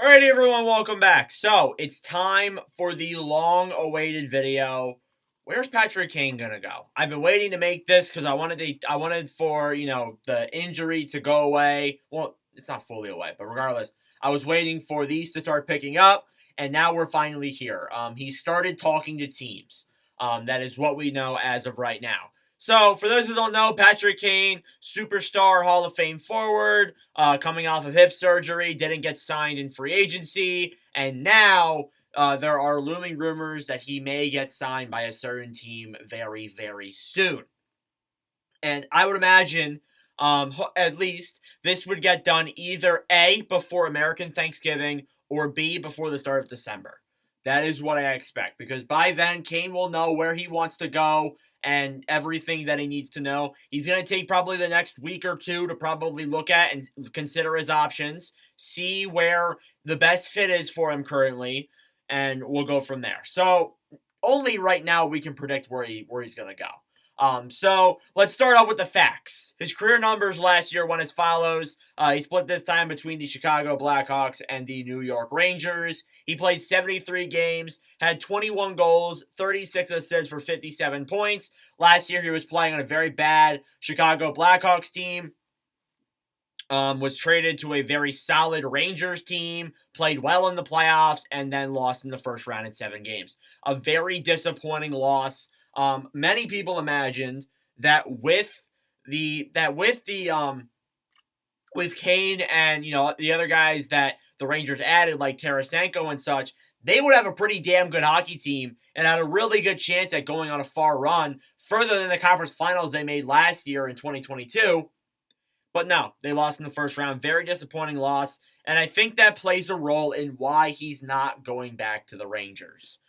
Alrighty, everyone, welcome back. So, it's time for the long-awaited video. Where's Patrick Kane gonna go? I've been waiting to make this because I wanted for, the injury to go away. Well, it's not fully away, but regardless, I was waiting for these to start picking up, and now we're finally here. He started talking to teams. That is what we know as of right now. So, for those who don't know, Patrick Kane, superstar Hall of Fame forward, coming off of hip surgery, didn't get signed in free agency, and now there are looming rumors that he may get signed by a certain team very, very soon. And I would imagine, at least, this would get done either A, before American Thanksgiving, or B, before the start of December. That is what I expect, because by then, Kane will know where he wants to go and everything that he needs to know. He's going to take probably the next week or two to probably look at and consider his options, see where the best fit is for him currently, and we'll go from there. So, only right now we can predict where he's going to go. So let's start off with the facts. His career numbers last year went as follows. He split this time between the Chicago Blackhawks and the New York Rangers. He played 73 games, had 21 goals, 36 assists for 57 points. Last year he was playing on a very bad Chicago Blackhawks team. Was traded to a very solid Rangers team, played well in the playoffs, and then lost in the first round in 7 games. A very disappointing loss. Many people imagined that with Kane and the other guys that the Rangers added, like Tarasenko and such, they would have a pretty damn good hockey team and had a really good chance at going on a far run, further than the conference finals they made last year in 2022. But no, they lost in the first round. Very disappointing loss. And I think that plays a role in why he's not going back to the Rangers.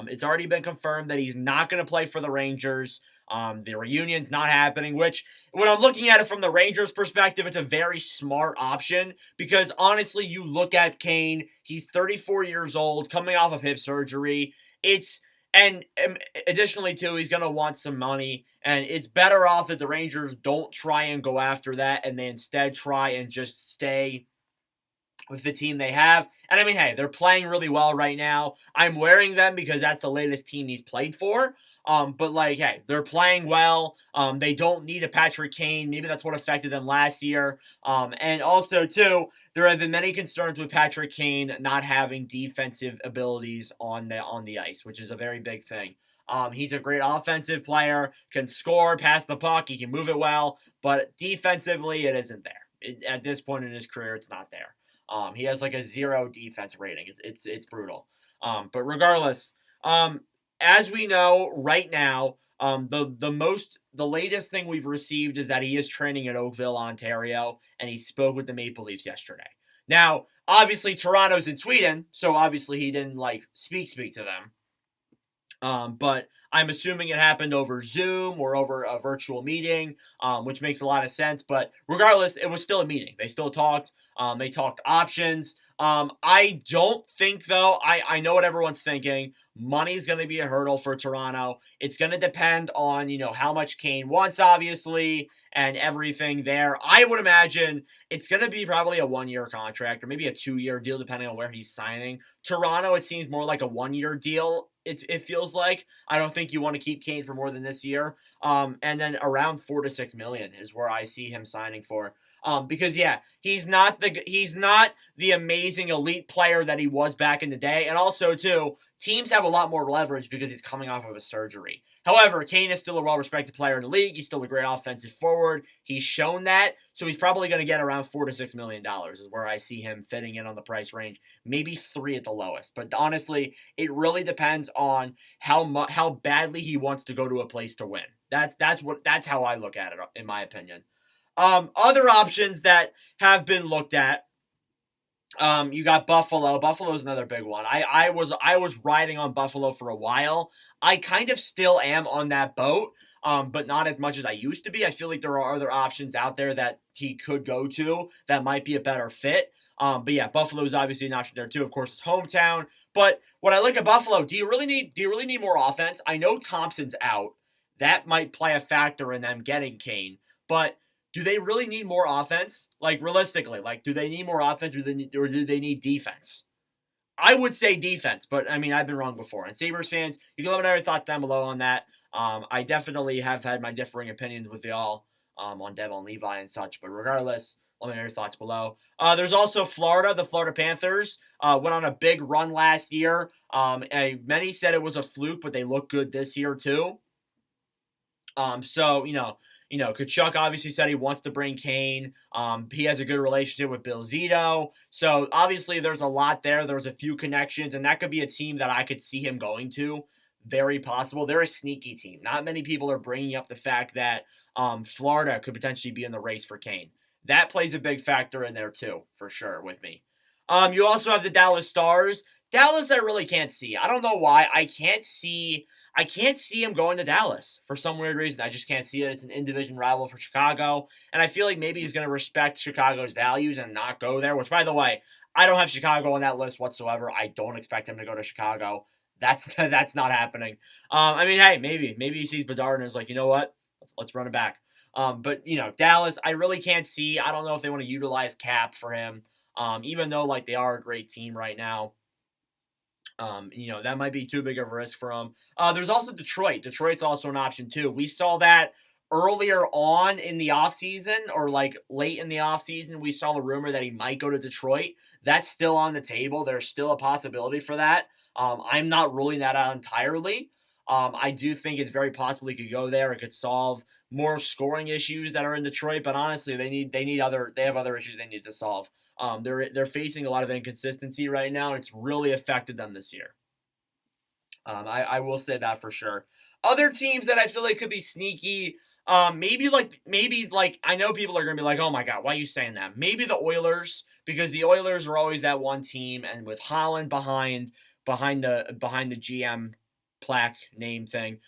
It's already been confirmed that he's not going to play for the Rangers. The reunion's not happening, which, when I'm looking at it from the Rangers' perspective, it's a very smart option because, honestly, you look at Kane, he's 34 years old, coming off of hip surgery. And additionally, too, he's going to want some money, and it's better off that the Rangers don't try and go after that and they instead try and just stay with the team they have. And I mean, hey, they're playing really well right now. I'm wearing them because that's the latest team he's played for. But hey, they're playing well. They don't need a Patrick Kane. Maybe that's what affected them last year. And also, too, there have been many concerns with Patrick Kane not having defensive abilities on the ice, which is a very big thing. He's a great offensive player, can score, pass the puck, he can move it well, but defensively, it isn't there. At this point in his career, it's not there. He has a 0 defense rating. It's brutal. But regardless, as we know right now, the latest thing we've received is that he is training in Oakville, Ontario, and he spoke with the Maple Leafs yesterday. Now, obviously, Toronto's in Sweden, so obviously he didn't speak to them. But I'm assuming it happened over Zoom or over a virtual meeting, which makes a lot of sense. But regardless, it was still a meeting. They still talked. They talked options. I don't think, though, I know what everyone's thinking. Money's going to be a hurdle for Toronto. It's going to depend on, how much Kane wants, obviously, and everything there. I would imagine it's going to be probably a 1-year contract or maybe a 2-year deal, depending on where he's signing. Toronto, it seems more like a 1-year deal. It feels like. I don't think you want to keep Kane for more than this year. And then around $4 to $6 million is where I see him signing for. Because he's not the amazing elite player that he was back in the day, and also too, teams have a lot more leverage because he's coming off of a surgery. However, Kane is still a well-respected player in the league. He's still a great offensive forward. He's shown that, so he's probably going to get around $4 to $6 million is where I see him fitting in on the price range. Maybe 3 at the lowest, but honestly, it really depends on how badly he wants to go to a place to win. That's how I look at it, in my opinion. Other options that have been looked at, you got Buffalo. Buffalo's another big one. I was riding on Buffalo for a while. I kind of still am on that boat, but not as much as I used to be. I feel like there are other options out there that he could go to that might be a better fit. But yeah, Buffalo is obviously an option there too. Of course, it's hometown. But what I like at Buffalo, do you really need more offense? I know Thompson's out. That might play a factor in them getting Kane. But do they really need more offense? Like, realistically, like, do they need more offense or do they need defense? I would say defense, but I mean, I've been wrong before. And Sabres fans, you can let me know your thoughts down below on that. I definitely have had my differing opinions with y'all on Devon Levi and such, but regardless, let me know your thoughts below. There's also Florida. The Florida Panthers went on a big run last year. Many said it was a fluke, but they look good this year too. So Kachuk obviously said he wants to bring Kane. He has a good relationship with Bill Zito. So obviously there's a lot there. There's a few connections, and that could be a team that I could see him going to. Very possible. They're a sneaky team. Not many people are bringing up the fact that Florida could potentially be in the race for Kane. That plays a big factor in there too, for sure, with me. You also have the Dallas Stars. Dallas, I really can't see. I don't know why. I can't see him going to Dallas for some weird reason. I just can't see it. It's an in-division rival for Chicago, and I feel like maybe he's going to respect Chicago's values and not go there, which, by the way, I don't have Chicago on that list whatsoever. I don't expect him to go to Chicago. That's not happening. I mean, hey, maybe he sees Bedard and is like, you know what? Let's run it back. But, Dallas, I really can't see. I don't know if they want to utilize Cap for him, even though, like, they are a great team right now. That might be too big of a risk for him. There's also Detroit. Detroit's also an option too. We saw that earlier on in the offseason or like late in the offseason. We saw the rumor that he might go to Detroit. That's still on the table. There's still a possibility for that. I'm not ruling that out entirely. I do think it's very possible he could go there. It could solve more scoring issues that are in Detroit, but honestly, they have other issues they need to solve. They're facing a lot of inconsistency right now, and it's really affected them this year. I will say that for sure. Other teams that I feel like could be sneaky, maybe like I know people are gonna be like, oh my god, why are you saying that? Maybe the Oilers, because the Oilers are always that one team, and with Holland behind the GM plaque name thing,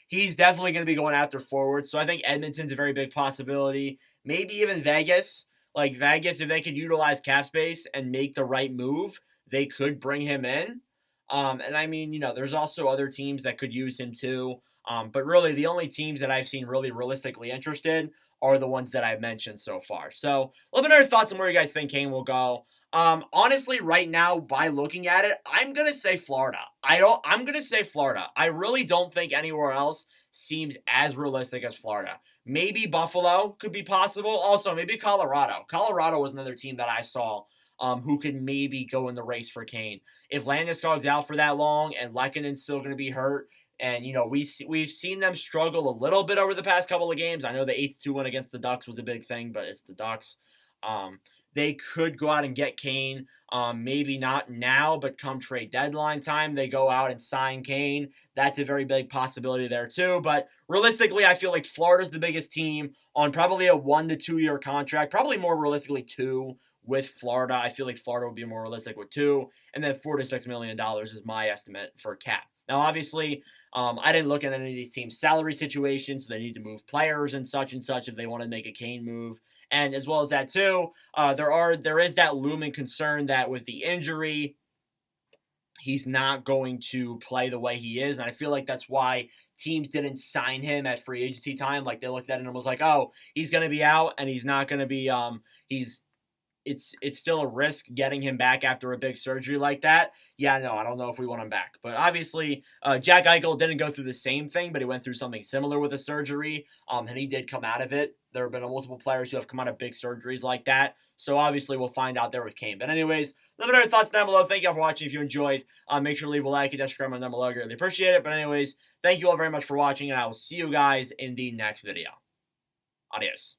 he's definitely gonna be going after forwards. So I think Edmonton's a very big possibility. Maybe even Vegas. Like Vegas, if they could utilize cap space and make the right move, they could bring him in. And I mean, there's also other teams that could use him too. But really, the only teams that I've seen really realistically interested are the ones that I've mentioned so far. So let me know your thoughts on where you guys think Kane will go. Honestly, right now, by looking at it, I'm gonna say Florida. I'm gonna say Florida. I really don't think anywhere else seems as realistic as Florida. Maybe Buffalo could be possible. Also, maybe Colorado. Colorado was another team that I saw who could maybe go in the race for Kane. If Landeskog's out for that long and Lekkonen's still going to be hurt, and we've seen them struggle a little bit over the past couple of games. I know the 8-2 win against the Ducks was a big thing, but it's the Ducks. They could go out and get Kane. Maybe not now, but come trade deadline time, they go out and sign Kane. That's a very big possibility there too. But realistically, I feel like Florida's the biggest team on probably a 1 to 2 year contract. Probably more realistically 2 with Florida. I feel like Florida would be more realistic with 2. And then $4 to $6 million is my estimate for cap. Now, obviously, I didn't look at any of these teams' salary situations, so they need to move players and such if they want to make a Kane move. And as well as that too, there is that looming concern that with the injury, he's not going to play the way he is. And I feel like that's why teams didn't sign him at free agency time. Like they looked at it and was like, oh, he's going to be out and he's not going to be it's still a risk getting him back after a big surgery like that. Yeah, no, I don't know if we want him back. But obviously, Jack Eichel didn't go through the same thing, but he went through something similar with a surgery, and he did come out of it. There have been multiple players who have come out of big surgeries like that. So obviously, we'll find out there with Kane. But anyways, let me know your thoughts down below. Thank you all for watching. If you enjoyed, make sure to leave a like and subscribe down below. I really appreciate it. But anyways, thank you all very much for watching, and I will see you guys in the next video. Adios.